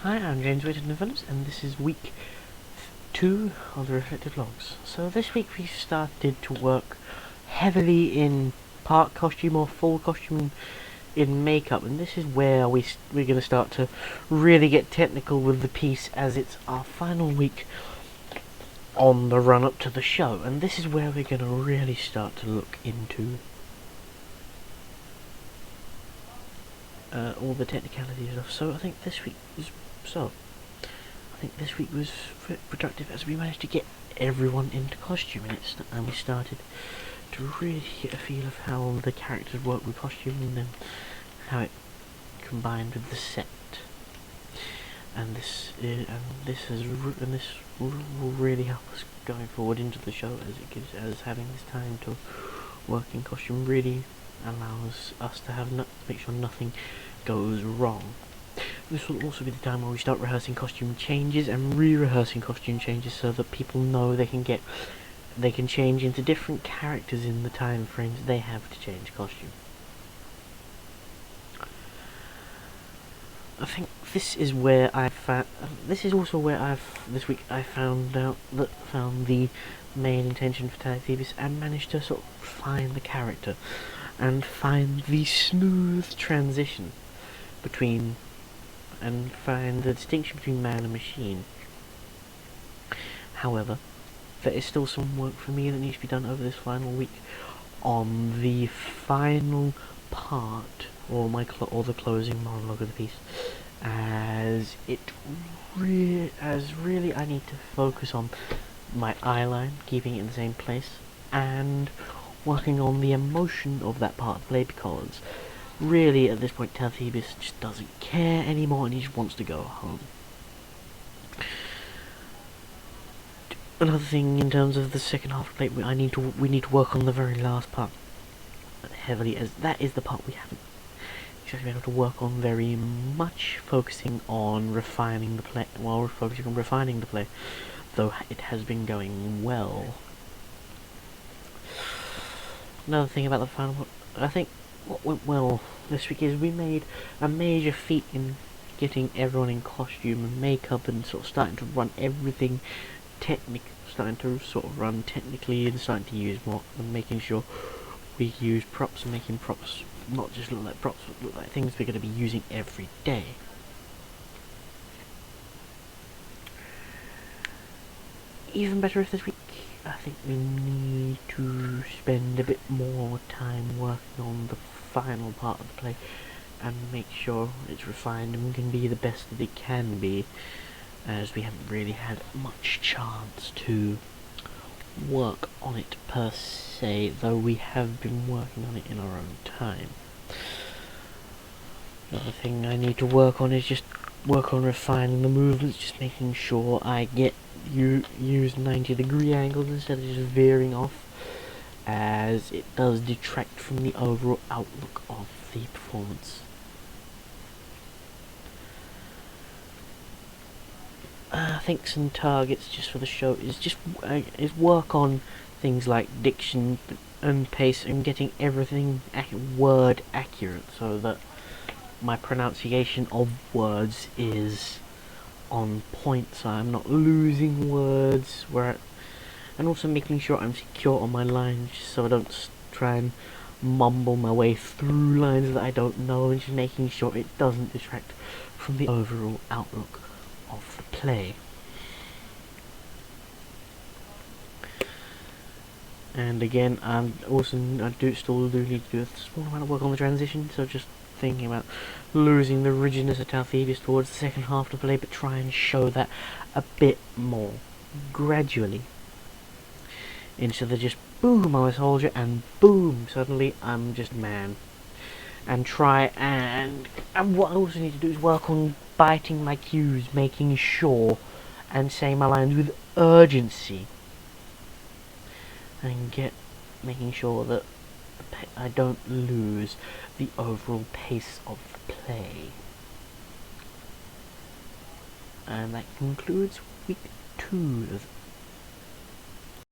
Hi, I'm James Whittington-Phillips, and this is week 2 of the Reflective Logs. So this week we started to work heavily in part costume or full costume in makeup, and this is where we're going to start to really get technical with the piece, as it's our final week on the run up to the show, and this is where we're going to really start to look into all the technicalities and stuff. So I think this week was productive, as we managed to get everyone into costume, and we started to really get a feel of how the characters work with costume, and then how it combined with the set. And this will really help us going forward into the show, as it gives us having this time to work in costume really allows us to make sure nothing goes wrong. This will also be the time where we start rehearsing costume changes and re-rehearsing costume changes, so that people know they can change into different characters in the time frames they have to change costume. I think this is where this week I found the main intention for Thebes, and managed to sort of find the character and find the smooth transition and find the distinction between man and machine. However, there is still some work for me that needs to be done over this final week on the final part, or the closing monologue of the piece, as really I need to focus on my eyeline, keeping it in the same place, and working on the emotion of that part of the play, because really at this point Thebes just doesn't care anymore and he just wants to go home. Another thing in terms of the second half of the play, we need to work on the very last part heavily, as that is the part we haven't exactly been able to work on very much, focusing on refining the play, though it has been going well. Another thing about the final part, I think what went well this week is we made a major feat in getting everyone in costume and makeup, and sort of starting to run everything technically, and starting to use more, and making sure we use props, and making props not just look like props, but look like things we're going to be using every day. Even better if this week, I think we need to spend a bit more time working on the final part of the play and make sure it's refined and can be the best that it can be, as we haven't really had much chance to work on it per se, though we have been working on it in our own time. Another thing I need to work on is just work on refining the movements, just making sure I use 90-degree angles instead of just veering off, as it does detract from the overall outlook of the performance. I think some targets just for the show is work on things like diction and pace, and getting everything word accurate, so that my pronunciation of words is on point, so I'm not losing words, and also making sure I'm secure on my lines, so I don't try and mumble my way through lines that I don't know, and just making sure it doesn't distract from the overall outlook of the play. And again, I still do need to do a small amount of work on the transition, so just thinking about losing the rigidness of Thebes towards the second half of the play, but try and show that a bit more gradually, instead of just boom, I'm a soldier, and boom, suddenly I'm just man. And what I also need to do is work on biting my cues, making sure and saying my lines with urgency, and making sure that I don't lose the overall pace of the play. And that concludes week 2 of